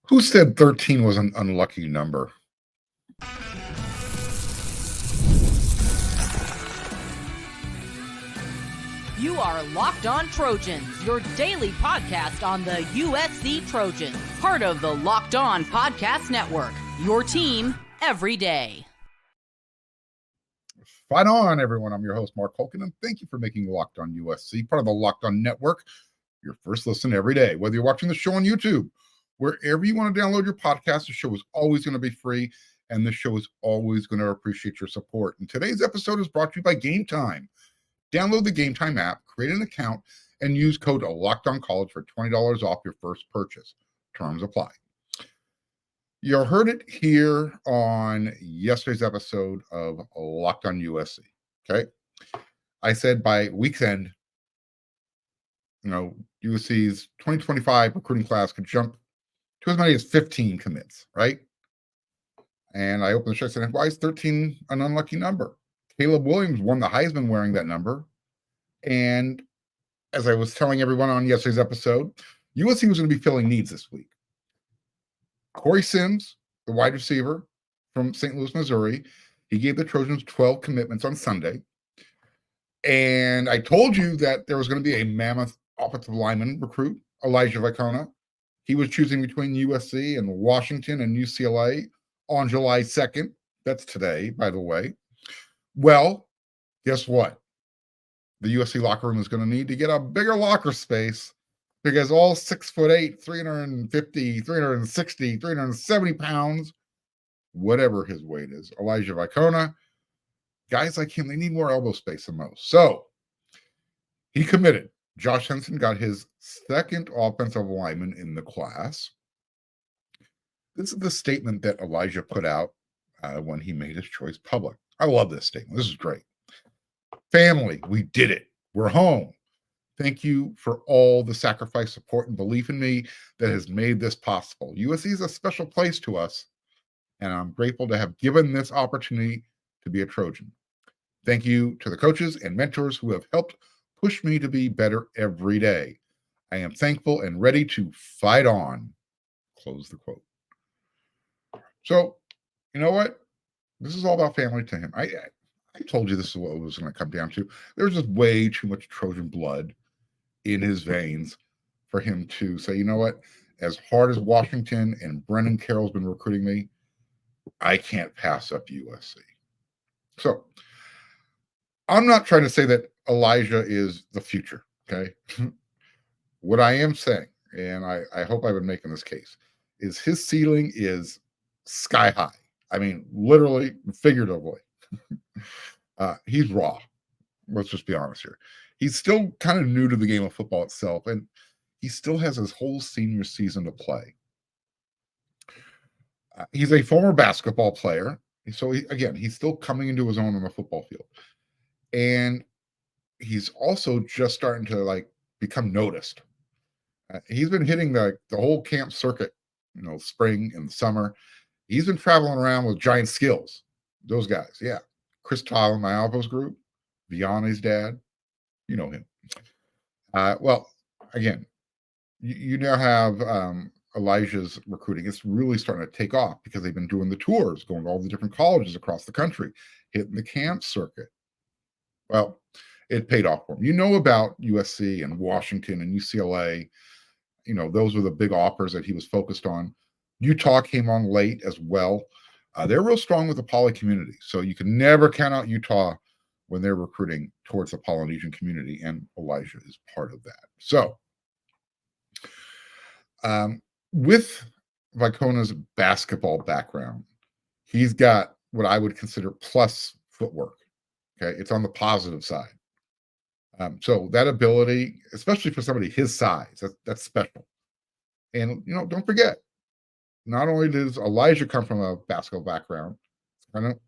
Who said 13 was an unlucky number? You are Locked On Trojans, your daily podcast on the USC Trojans. Part of the Locked On Podcast Network, your team every day. Fight on, everyone. I'm your host, Mark Holkin, and thank you for making Locked On USC part of the Locked On Network, your first listen every day. Whether you're watching the show on YouTube, wherever you want to download your podcast, the show is always going to be free, and the show is always going to appreciate your support. And today's episode is brought to you by Game Time. Download the Game Time app, create an account, and use code LOCKEDONCollege for $20 off your first purchase. Terms apply. You heard it here on yesterday's episode of Locked On USC. Okay. I said by week's end, USC's 2025 recruiting class could jump to as many as 15 commits, right? And I opened the show and said, why is 13 an unlucky number? Caleb Williams won the Heisman wearing that number. And as I was telling everyone on yesterday's episode, USC was going to be filling needs this week. Corey Sims, the wide receiver from St. Louis, Missouri, he gave the Trojans 12 commitments on Sunday. And I told you that there was going to be a mammoth offensive lineman recruit, Elijah Vaikona. He was choosing between USC and Washington and UCLA on July 2nd. That's today, by the way. Well, guess what? The USC locker room is going to need to get a bigger locker space because all 6'8", 350, 360, 370 pounds, whatever his weight is, Elijah Vaikona, guys like him, they need more elbow space than most. So he committed. Josh Henson got his second offensive lineman in the class. This is the statement that Elijah put out when he made his choice public. I love this statement. This is great. Family, we did it. We're home. Thank you for all the sacrifice, support, and belief in me that has made this possible. USC is a special place to us, and I'm grateful to have given this opportunity to be a Trojan. Thank you to the coaches and mentors who have helped push me to be better every day. I am thankful and ready to fight on. Close the quote. So, you know what? This is all about family to him. I told you this is what it was going to come down to. There's just way too much Trojan blood in his veins for him to say, you know what? As hard as Washington and Brennan Carroll's been recruiting me, I can't pass up USC. So I'm not trying to say that Elijah is the future, okay? What I am saying, and I hope I've been making this case, is his ceiling is sky high. I mean, literally, figuratively. He's raw. Let's just be honest here. He's still kind of new to the game of football itself, and he still has his whole senior season to play. He's a former basketball player, so he's still coming into his own on the football field. And he's also just starting to become noticed. He's been hitting the whole camp circuit, spring and summer. He's been traveling around with Giant Skills. Those guys, yeah. Chris Tile in my Alpos group, Vianney's dad, you know him. Well, again, you now have Elijah's recruiting. It's really starting to take off because they've been doing the tours, going to all the different colleges across the country, hitting the camp circuit. Well, it paid off for him. You know about USC and Washington and UCLA. Those were the big offers that he was focused on. Utah came on late as well. They're real strong with the poly community. So you can never count out Utah when they're recruiting towards the Polynesian community, and Elijah is part of that. So with Vaikona's basketball background, he's got what I would consider plus footwork. Okay, it's on the positive side. So that ability, especially for somebody his size, that's special. And, don't forget, not only does Elijah come from a basketball background, it's kind of,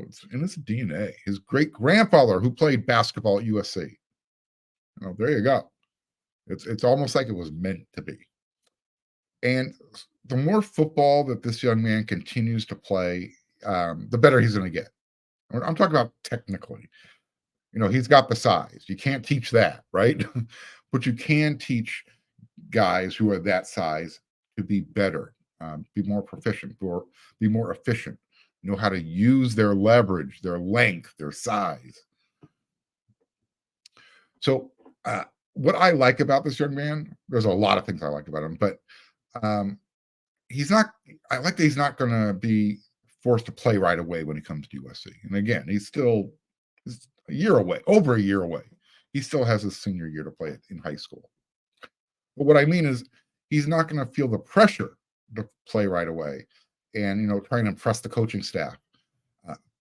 it's in his DNA. His great-grandfather who played basketball at USC. There you go. It's almost like it was meant to be. And the more football that this young man continues to play, the better he's going to get. I'm talking about technically. He's got the size. You can't teach that, right? But you can teach guys who are that size to be better. be more proficient, or be more efficient, know how to use their leverage, their length, their size. So, what I like about this young man, there's a lot of things I like about him, but um, he's not, I like that he's not going to be forced to play right away when he comes to USC. And again, he's a year away, over a year away. He still has his senior year to play in high school. But what I mean is, he's not going to feel the pressure to play right away and, trying to impress the coaching staff.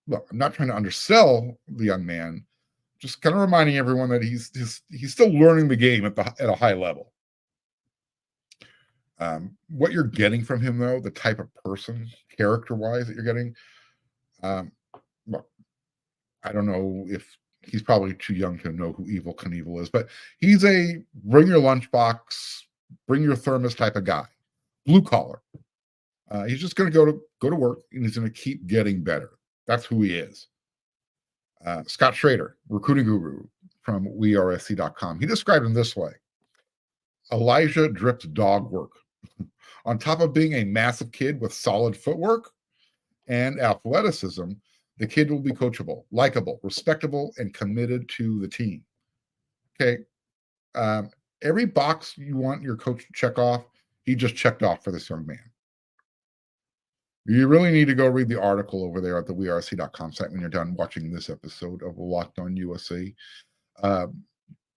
Look, I'm not trying to undersell the young man, just kind of reminding everyone that he's still learning the game at a high level. What you're getting from him, though, the type of person, character-wise, that you're getting, well, I don't know if he's probably too young to know who Evil Knievel is, but he's a bring your lunchbox, bring your thermos type of guy, blue collar. He's just going to go to work, and he's going to keep getting better. That's who he is. Scott Schrader, recruiting guru from WeAreSC.com, he described him this way: Elijah drips dog work. On top of being a massive kid with solid footwork and athleticism, the kid will be coachable, likable, respectable, and committed to the team. Okay. Every box you want your coach to check off, he just checked off for this young man. You really need to go read the article over there at the WeAreSC.com site when you're done watching this episode of Locked On USC.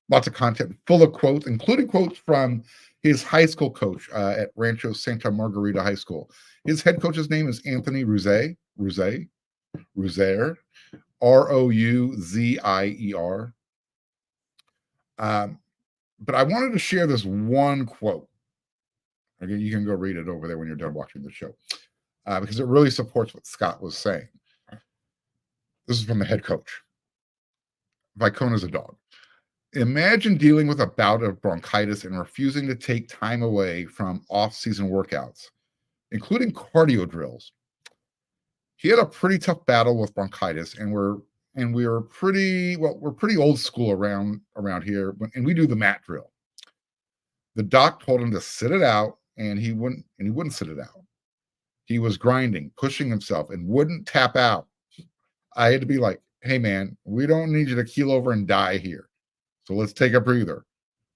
Lots of content full of quotes, including quotes from his high school coach at Rancho Santa Margarita High School. His head coach's name is Anthony Rouzier, Rouzier. But I wanted to share this one quote. Again, you can go read it over there when you're done watching the show, because it really supports what Scott was saying. This is from the head coach. Vaikona's a dog. Imagine dealing with a bout of bronchitis and refusing to take time away from off-season workouts, including cardio drills. He had a pretty tough battle with bronchitis, and we're pretty old school around here, and we do the mat drill. The doc told him to sit it out, and he wouldn't sit it out. He was grinding, pushing himself, and wouldn't tap out. I had to be like, "Hey man, we don't need you to keel over and die here. So let's take a breather."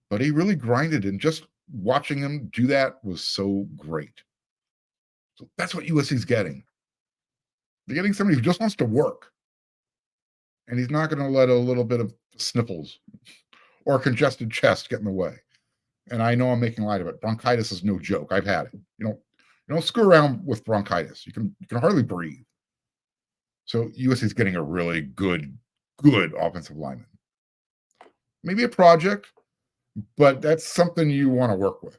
But he really grinded, and just watching him do that was so great. So that's what USC's getting. They're getting somebody who just wants to work. And he's not going to let a little bit of sniffles or a congested chest get in the way. And I know I'm making light of it. Bronchitis is no joke. I've had it. You don't screw around with bronchitis. You can hardly breathe. So USC's getting a really good offensive lineman. Maybe a project, but that's something you want to work with.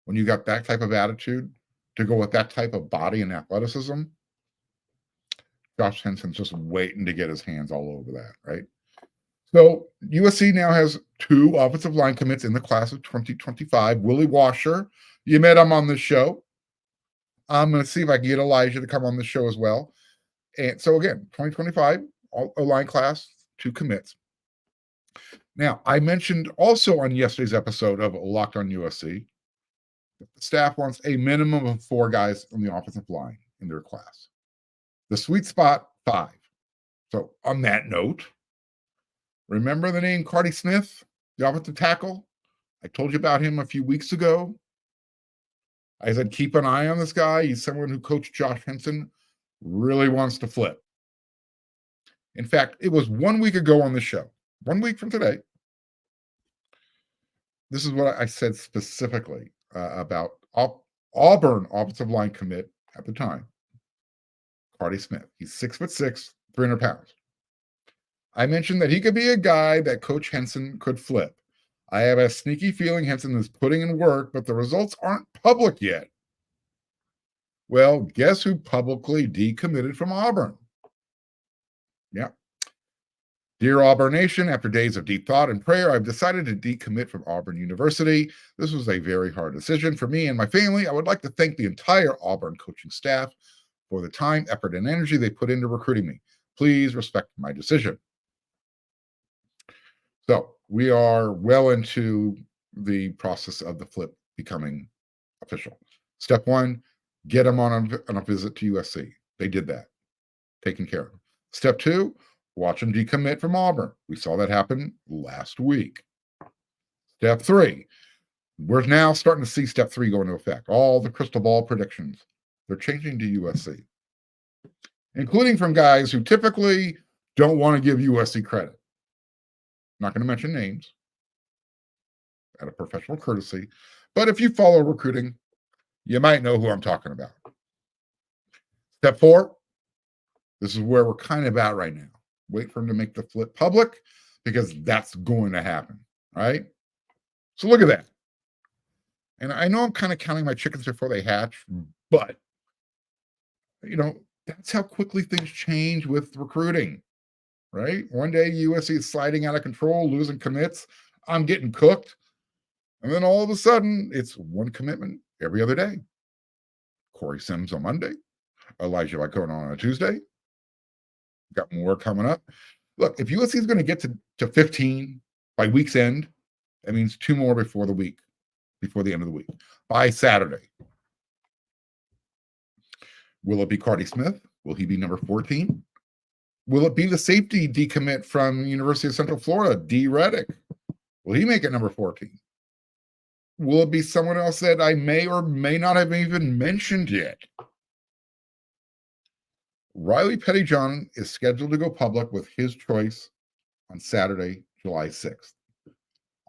When you got that type of attitude to go with that type of body and athleticism, Josh Henson's just waiting to get his hands all over that, right? So USC now has 2 offensive line commits in the class of 2025. Willie Washer, you met him on the show. I'm going to see if I can get Elijah to come on the show as well. And so again, 2025 O-line class, 2 commits. Now, I mentioned also on yesterday's episode of Locked On USC, the staff wants a minimum of 4 guys on the offensive line in their class. The sweet spot, 5. So on that note, remember the name Carty Smith, the offensive tackle? I told you about him a few weeks ago. I said, keep an eye on this guy. He's someone who Coach Josh Henson really wants to flip. In fact, it was 1 week ago on the show, 1 week from today. This is what I said specifically about Auburn offensive line commit at the time, Carty Smith. He's 6'6", 300 pounds. I mentioned that he could be a guy that Coach Henson could flip. I have a sneaky feeling Henson is putting in work, but the results aren't public yet. Well, guess who publicly decommitted from Auburn? Yeah. Dear Auburn Nation, after days of deep thought and prayer, I've decided to decommit from Auburn University. This was a very hard decision for me and my family. I would like to thank the entire Auburn coaching staff for the time, effort, and energy they put into recruiting me. Please respect my decision. So we are well into the process of the flip becoming official. Step 1, get them on a visit to USC. They did that. Taken care of. Step 2, watch them decommit from Auburn. We saw that happen last week. Step 3, we're now starting to see step 3 go into effect. All the crystal ball predictions, they're changing to USC, including from guys who typically don't want to give USC credit. Not going to mention names out of professional courtesy, but if you follow recruiting, you might know who I'm talking about. Step 4, this is where we're kind of at right now. Wait for him to make the flip public because that's going to happen, right? So look at that. And I know I'm kind of counting my chickens before they hatch, but, that's how quickly things change with recruiting, right? One day USC is sliding out of control, losing commits. I'm getting cooked. And then all of a sudden, it's one commitment every other day. Corey Sims on Monday, Elijah Vaikona on a Tuesday. Got more coming up. Look, if USC is going to get to 15 by week's end, that means 2 more before the end of the week, by Saturday. Will it be Cardi Smith? Will he be number 14? Will it be the safety decommit from University of Central Florida, D. Reddick? Will he make it number 14? Will it be someone else that I may or may not have even mentioned yet? Riley Pettyjohn is scheduled to go public with his choice on Saturday, July 6th.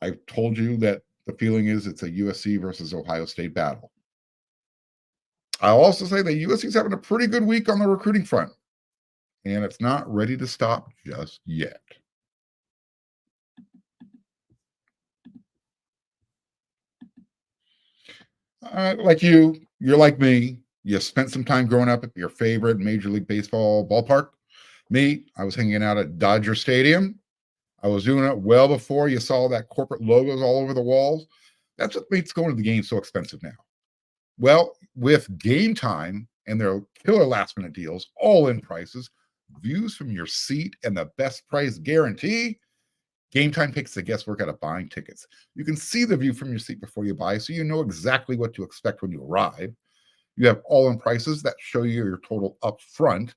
I've told you that the feeling is it's a USC versus Ohio State battle. I'll also say that USC is having a pretty good week on the recruiting front, and it's not ready to stop just yet. Like you're like me. You spent some time growing up at your favorite Major League Baseball ballpark. Me, I was hanging out at Dodger Stadium. I was doing it well before you saw that corporate logos all over the walls. That's what makes going to the game so expensive now. Well, with Game Time and their killer last-minute deals, all-in prices, views from your seat, and the best price guarantee, Game Time takes the guesswork out of buying tickets. You can see the view from your seat before you buy, so you know exactly what to expect when you arrive. You have all-in prices that show you your total up front.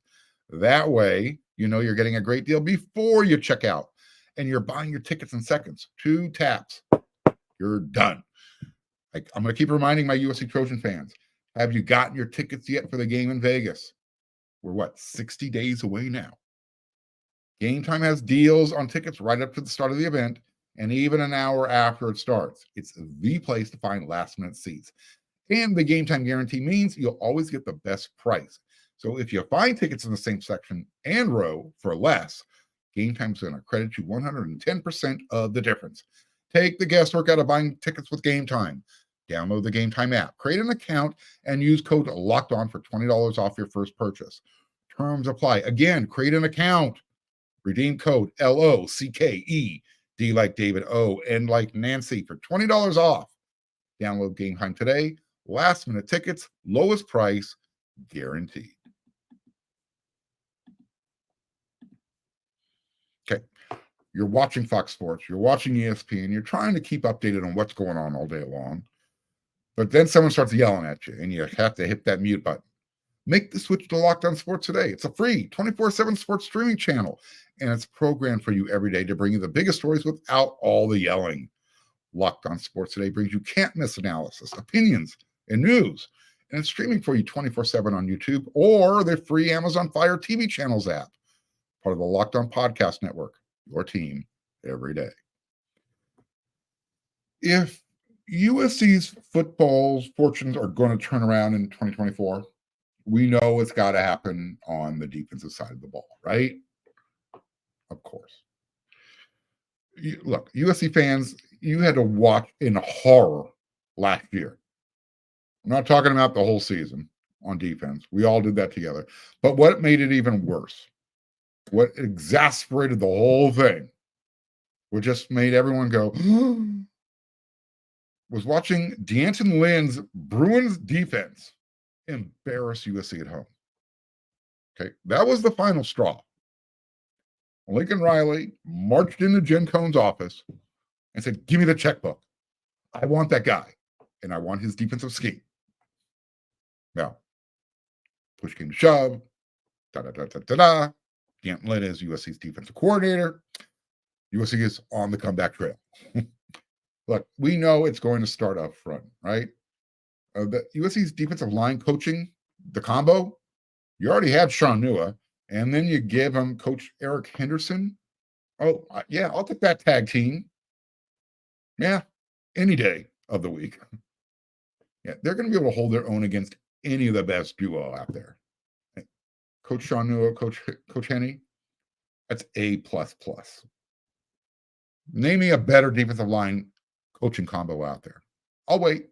That way, you know you're getting a great deal before you check out, and you're buying your tickets in seconds. 2 taps, you're done. I'm going to keep reminding my USC Trojan fans, have you gotten your tickets yet for the game in Vegas? We're 60 days away now. Game Time has deals on tickets right up to the start of the event and even an hour after it starts. It's the place to find last-minute seats. And the Game Time guarantee means you'll always get the best price. So if you find tickets in the same section and row for less, Game Time's going to credit you 110% of the difference. Take the guesswork out of buying tickets with Game Time. Download the Game Time app, create an account, and use code LOCKEDON for $20 off your first purchase. Terms apply. Again, create an account. Redeem code LOCKE, D like David, O, N like Nancy for $20 off. Download Game Time today. Last minute tickets, lowest price, guaranteed. Okay. You're watching Fox Sports, you're watching ESPN, you're trying to keep updated on what's going on all day long. But then someone starts yelling at you and you have to hit that mute button. Make the switch to Locked On Sports today. It's a free 24/7 sports streaming channel, and it's programmed for you every day to bring you the biggest stories without all the yelling. Locked On Sports today brings you can't-miss analysis, opinions, and news, and it's streaming for you 24/7 on YouTube or the free Amazon Fire TV channels app, part of the Locked On Podcast Network, your team every day. If USC's football's fortunes are going to turn around in 2024, we know it's got to happen on the defensive side of the ball, right? Of course. Look, USC fans, you had to watch in horror last year. I'm not talking about the whole season on defense. We all did that together. But what made it even worse, what exasperated the whole thing, what just made everyone go, was watching Antonlynn's Bruins defense embarrass USC at home. Okay, that was the final straw. Lincoln Riley marched into Jen Cohen's office and said, "Give me the checkbook. I want that guy, and I want his defensive scheme." Now, push came to shove, da-da-da-da-da-da. Antonlynn is USC's defensive coordinator. USC is on the comeback trail. Look, we know it's going to start up front, right? The USC's defensive line coaching, the combo, you already had Sean Nua, and then you give him Coach Eric Henderson. Oh, yeah, I'll take that tag team. Yeah, any day of the week. Yeah, they're going to be able to hold their own against any of the best duo out there. Coach Sean Nua, Coach Henny, that's A++. Name me a better defensive line coaching combo out there. I'll wait.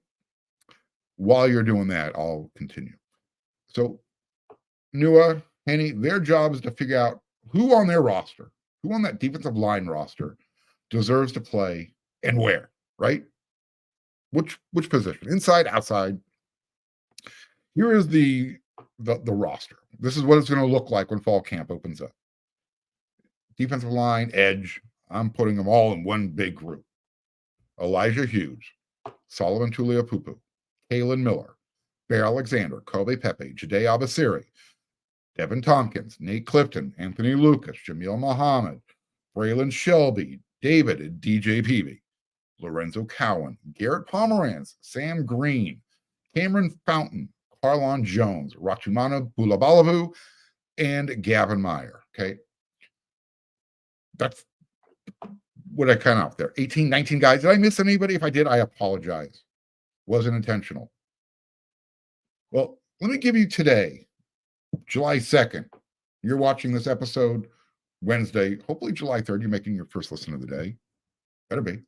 While you're doing that, I'll continue. So Nua, Henny, their job is to figure out who on their roster, who on that defensive line roster deserves to play and where, right? Which position, inside, outside. Here is the roster. This is what it's going to look like when fall camp opens up. Defensive line, edge, I'm putting them all in one big group. Elijah Hughes, Solomon Tuliaupupu, Kalen Miller, Bear Alexander, Kobe Pepe, Jade Abasiri, Devin Tompkins, Nate Clifton, Anthony Lucas, Jamil Muhammad, Braylon Shelby, David and DJ Peavy, Lorenzo Cowan, Garrett Pomeranz, Sam Green, Cameron Fountain, Carlon Jones, Ratumana Bulabalavu, and Gavin Meyer. Okay. That's what I kind of out there. 18, 19 guys. Did I miss anybody? If I did, I apologize. Wasn't intentional. Well, let me give you today, July 2nd. You're watching this episode Wednesday, hopefully July 3rd. You're making your first listen of the day. Better be.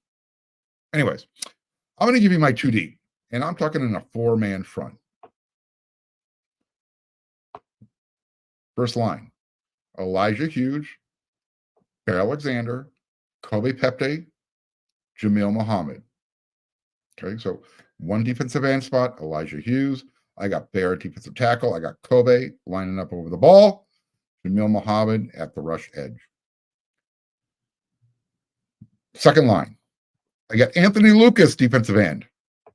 Anyways, I'm going to give you my 2D, and I'm talking in a 4-man front. First line, Elijah Hughes, Bear Alexander, Kobe Pepe, Jamil Muhammad. Okay, so one defensive end spot, Elijah Hughes. I got Bear defensive tackle. I got Kobe lining up over the ball. Jamil Muhammad at the rush edge. Second line, I got Anthony Lucas defensive end.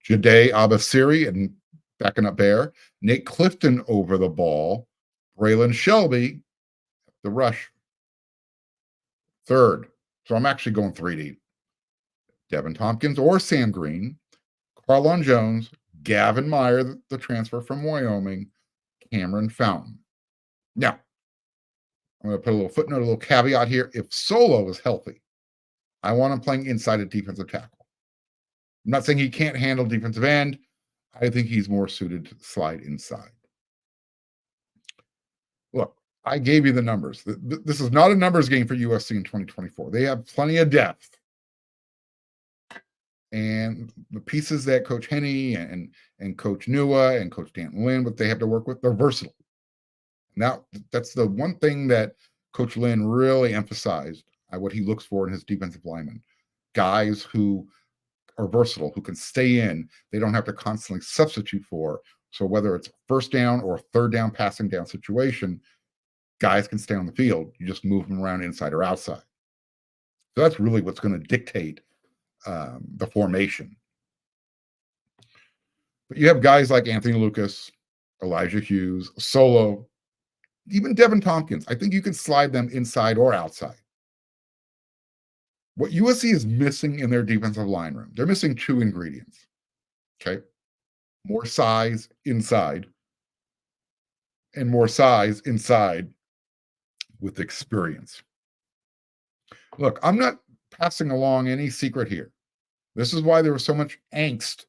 Jade Abasiri and backing up Bear. Nate Clifton over the ball. Braylon Shelby, the rush. Third, so I'm actually going 3D. Devin Tompkins or Sam Green, Carlon Jones, Gavin Meyer, the transfer from Wyoming, Cameron Fountain. Now, I'm going to put a little footnote, a little caveat here. If Solo is healthy, I want him playing inside at defensive tackle. I'm not saying he can't handle defensive end. I think he's more suited to slide inside. Look, I gave you the numbers. This is not a numbers game for USC in 2024. They have plenty of depth. And the pieces that Coach Henny and Coach Nua and Coach Antonlynn, what they have to work with, they're versatile. Now, that's the one thing that Coach Lynn really emphasized, what he looks for in his defensive linemen. Guys who are versatile, who can stay in. They don't have to constantly substitute for. So whether it's first down or third down, passing down situation, guys can stay on the field. You just move them around inside or outside. So that's really what's going to dictate the formation. But you have guys like Anthony Lucas, Elijah Hughes, Solo, even Devin Tompkins. I think you can slide them inside or outside. What USC is missing in their defensive line room, they're missing 2 ingredients. Okay. More size inside and more size inside with experience. Look, I'm not passing along any secret here. This is why there was so much angst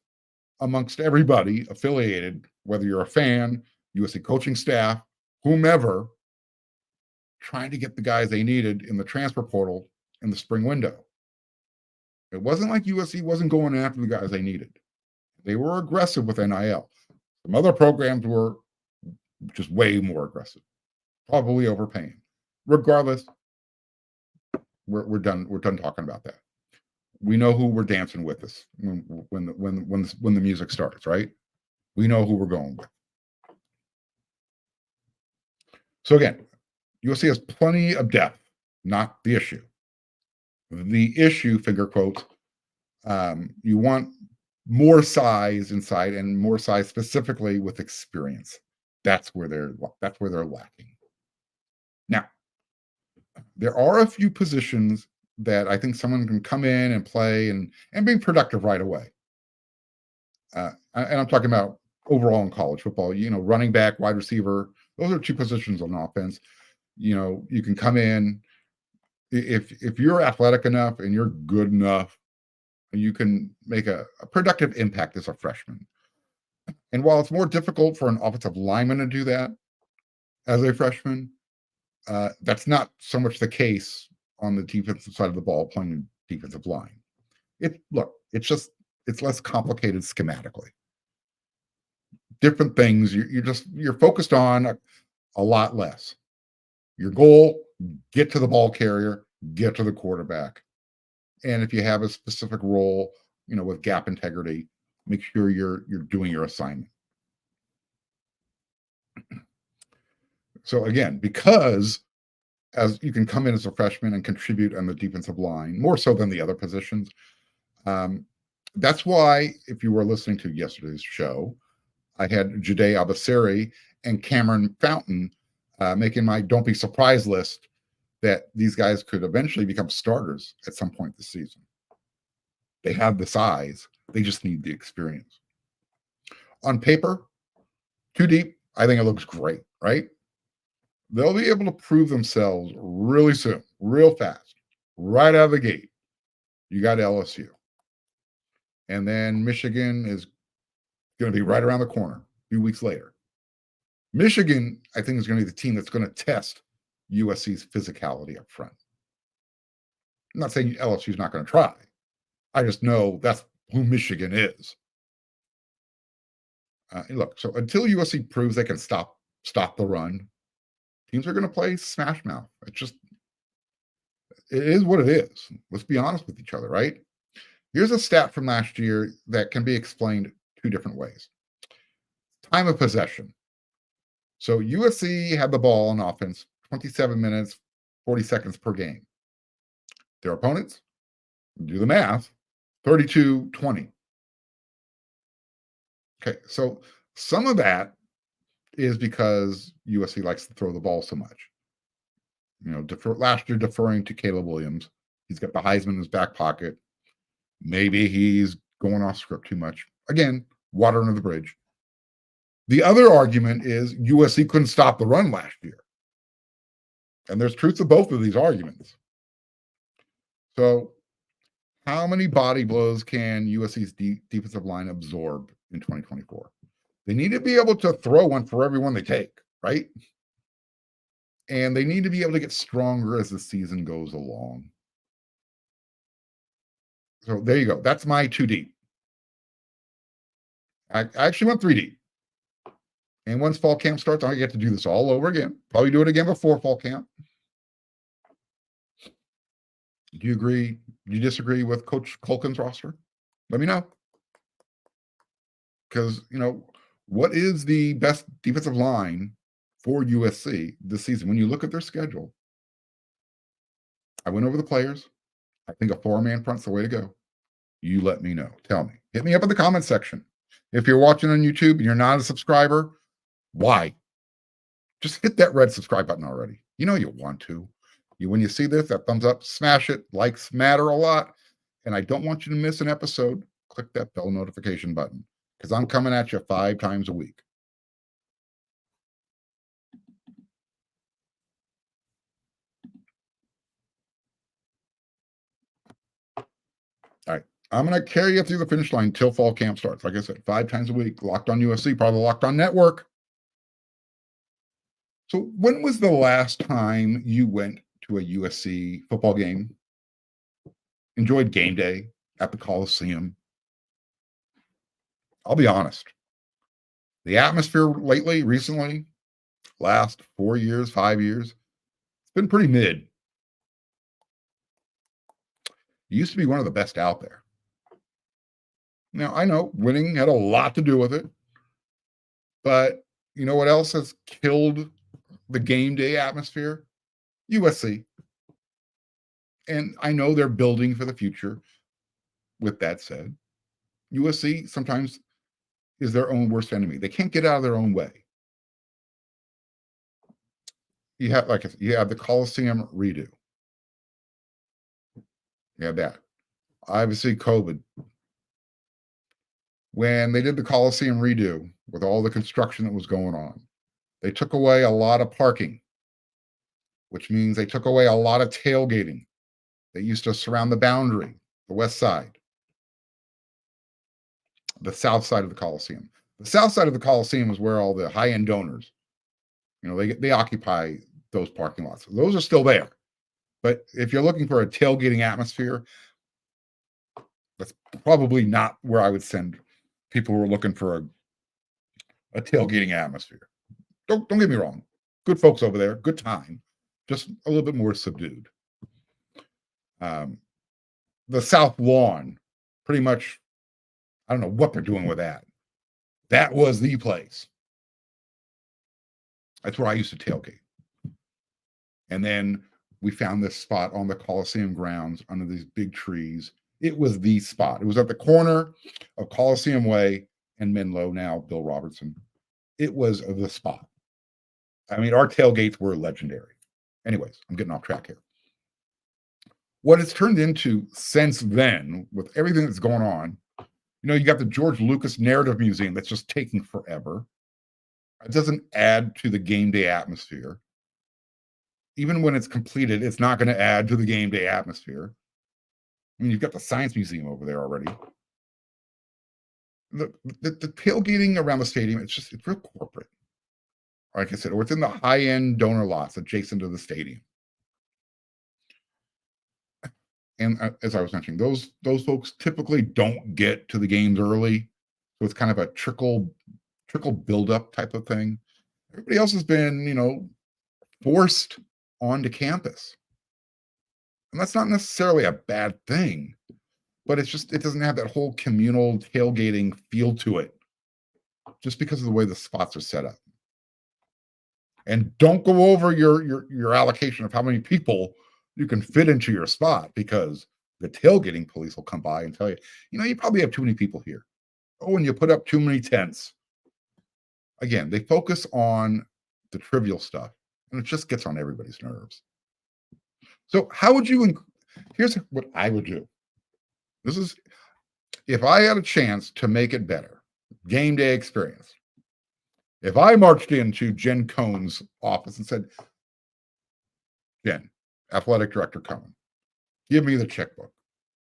amongst everybody affiliated, whether you're a fan, USC coaching staff, whomever, trying to get the guys they needed in the transfer portal in the spring window. It wasn't like USC wasn't going after the guys they needed. They were aggressive with NIL. Some other programs were just way more aggressive, probably overpaying. Regardless, we're done. We're done talking about that. We know who we're dancing with us when the music starts, right? We know who we're going with. So again, USC has plenty of depth, not the issue. The issue, finger quotes, you want more size inside and more size specifically with experience. That's where they're lacking. Now, there are a few positions that I think someone can come in and play and be productive right away. And I'm talking about overall in college football. Running back, wide receiver. Those are two positions on offense. You can come in if you're athletic enough and you're good enough, you can make a productive impact as a freshman. And while it's more difficult for an offensive lineman to do that as a freshman, that's not so much the case on the defensive side of the ball playing defensive line. It's less complicated schematically. Different things. You're focused on a lot less. Your goal: get to the ball carrier, get to the quarterback, and if you have a specific role, with gap integrity, make sure you're doing your assignment. So again, because as you can come in as a freshman and contribute on the defensive line more so than the other positions. That's why, if you were listening to yesterday's show, I had Jade Abasari and Cameron Fountain making my "Don't Be Surprised" list that these guys could eventually become starters at some point this season. They have the size. They just need the experience. On paper, too deep. I think it looks great, right? They'll be able to prove themselves really soon, real fast, right out of the gate. You got LSU. And then Michigan is going to be right around the corner a few weeks later. Michigan, I think, is going to be the team that's going to test USC's physicality up front. I'm not saying LSU's not going to try. I just know that's who Michigan is. Look, so until USC proves they can stop the run, teams are going to play smash mouth. It is what it is. Let's be honest with each other, right? Here's a stat from last year that can be explained two different ways. Time of possession. So USC had the ball on offense 27 minutes, 40 seconds per game. Their opponents, do the math, 32-20. Okay, so some of that is because USC likes to throw the ball so much. Last year deferring to Caleb Williams. He's got the Heisman in his back pocket. Maybe he's going off script too much. Again, water under the bridge. The other argument is USC couldn't stop the run last year. And there's truth to both of these arguments. So how many body blows can USC's defensive line absorb in 2024? They need to be able to throw one for every one they take, right? And they need to be able to get stronger as the season goes along. So there you go. That's my 2 deep. I actually went 3 deep. And once fall camp starts, I get to do this all over again. Probably do it again before fall camp. Do you agree? Do you disagree with Coach Culkin's roster? Let me know. Because, what is the best defensive line for USC this season? When you look at their schedule, I went over the players. I think a 4-man front's the way to go. You let me know. Tell me. Hit me up in the comment section. If you're watching on YouTube and you're not a subscriber, why? Just hit that red subscribe button already. You want to. When you see this, that thumbs up, smash it. Likes matter a lot. And I don't want you to miss an episode. Click that bell notification button because I'm coming at you 5 times a week. All right. I'm going to carry you through the finish line until fall camp starts. Like I said, 5 times a week. Locked On USC, part of the Locked On Network. So when was the last time you went to a USC football game? Enjoyed game day at the Coliseum? I'll be honest. The atmosphere recently, last 4 years, 5 years, it's been pretty mid. It used to be one of the best out there. Now, I know winning had a lot to do with it, but you know what else has killed the game day atmosphere? USC. And I know they're building for the future. With that said, USC sometimes is their own worst enemy. They can't get out of their own way. you have the Coliseum redo. You had that. Obviously, COVID. When they did the Coliseum redo with all the construction that was going on, they took away a lot of parking, which means they took away a lot of tailgating. They used to surround the boundary, the west side, the south side of the Coliseum. The south side of the Coliseum is where all the high-end donors, they occupy those parking lots. Those are still there. But if you're looking for a tailgating atmosphere, that's probably not where I would send people who are looking for a tailgating atmosphere. Don't get me wrong. Good folks over there, good time, just a little bit more subdued. The South Lawn, pretty much, I don't know what they're doing with that. That was the place. That's where I used to tailgate. And then we found this spot on the Coliseum grounds under these big trees. It was the spot. It was at the corner of Coliseum Way and Menlo, now Bill Robertson. It was the spot. I mean, our tailgates were legendary. Anyways, I'm getting off track here. What it's turned into since then, with everything that's going on, you got the George Lucas Narrative Museum that's just taking forever. It doesn't add to the game day atmosphere. Even when it's completed, it's not going to add to the game day atmosphere. I mean, you've got the Science Museum over there already. The tailgating around the stadium, it's real corporate. Like I said, or it's in the high-end donor lots adjacent to the stadium. And as I was mentioning, those folks typically don't get to the games early. So it's kind of a trickle build-up type of thing. Everybody else has been, forced onto campus. And that's not necessarily a bad thing, but it doesn't have that whole communal tailgating feel to it, just because of the way the spots are set up. And don't go over your allocation of how many people you can fit into your spot, because the tailgating police will come by and tell you, you probably have too many people here. Oh, and you put up too many tents. Again, they focus on the trivial stuff, and it just gets on everybody's nerves. So here's what I would do. This is, if I had a chance to make it better, game day experience. If I marched into Jen Cohen's office and said, Jen, Athletic Director Cohen, give me the checkbook.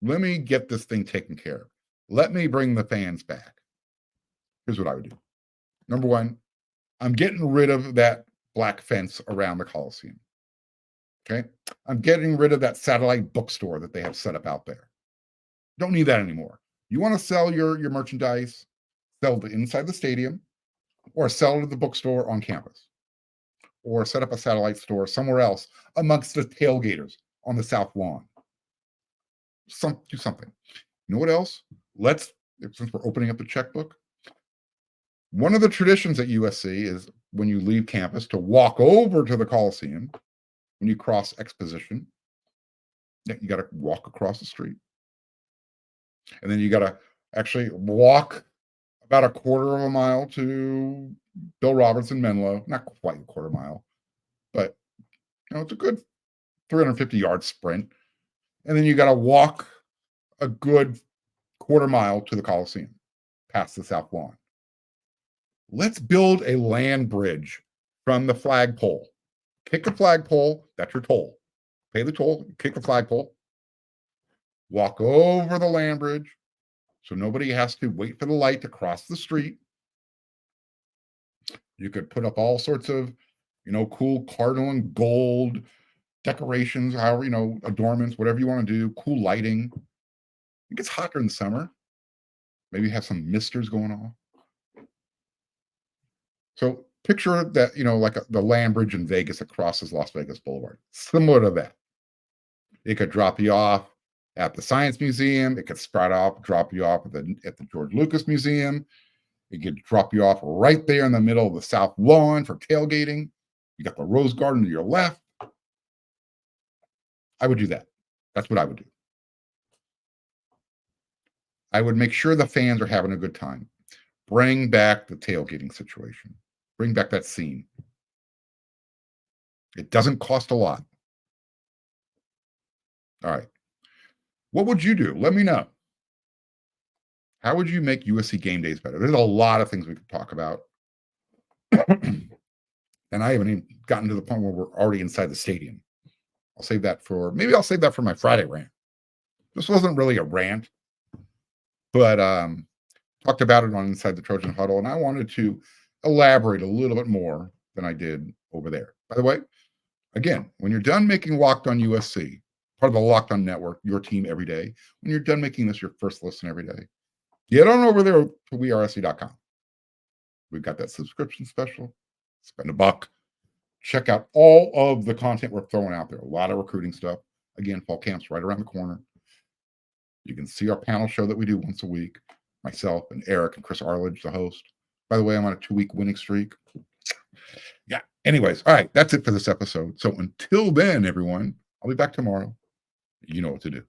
Let me get this thing taken care of. Let me bring the fans back. Here's what I would do. Number one, I'm getting rid of that black fence around the Coliseum. Okay? I'm getting rid of that satellite bookstore that they have set up out there. Don't need that anymore. You want to sell your merchandise, sell it inside the stadium, or sell it at the bookstore on campus, or set up a satellite store somewhere else amongst the tailgaters on the South Lawn. Do something. You know what else? Since we're opening up the checkbook, one of the traditions at USC is when you leave campus to walk over to the Coliseum. When you cross Exposition, you got to walk across the street. And then you got to actually walk about a quarter of a mile to Bill Robertson Menlo. Not quite a quarter mile, but it's a good 350-yard sprint. And then you got to walk a good quarter mile to the Coliseum, past the South Lawn. Let's build a land bridge from the flagpole. Kick the flagpole, that's your toll. Pay the toll, kick the flagpole. Walk over the land bridge so nobody has to wait for the light to cross the street. You could put up all sorts of, cool cardinal and gold decorations, however, adornments, whatever you want to do, cool lighting. It gets hotter in the summer. Maybe have some misters going on. So picture that, like the land bridge in Vegas that crosses Las Vegas Boulevard. Similar to that. It could drop you off at the Science Museum. It could drop you off at the George Lucas Museum. It could drop you off right there in the middle of the South Lawn for tailgating. You got the Rose Garden to your left. I would do that. That's what I would do. I would make sure the fans are having a good time. Bring back the tailgating situation. Bring back that scene. It doesn't cost a lot. All right. What would you do? Let me know. How would you make USC game days better? There's a lot of things we could talk about. And I haven't even gotten to the point where we're already inside the stadium. I'll save that for my Friday rant. This wasn't really a rant, but talked about it on Inside the Trojan Huddle, and I wanted to elaborate a little bit more than I did over there. By the way, again, when you're done making Locked On USC, part of the Locked On Network, your team every day, when you're done making this your first listen every day, get on over there to wearesc.com. We've got that subscription special. Spend $1. Check out all of the content we're throwing out there. A lot of recruiting stuff. Again, fall camp's right around the corner. You can see our panel show that we do once a week. Myself and Eric and Chris Arledge, the host. By the way, I'm on a 2-week winning streak. Yeah. Anyways, all right. That's it for this episode. So until then, everyone, I'll be back tomorrow. You know what to do.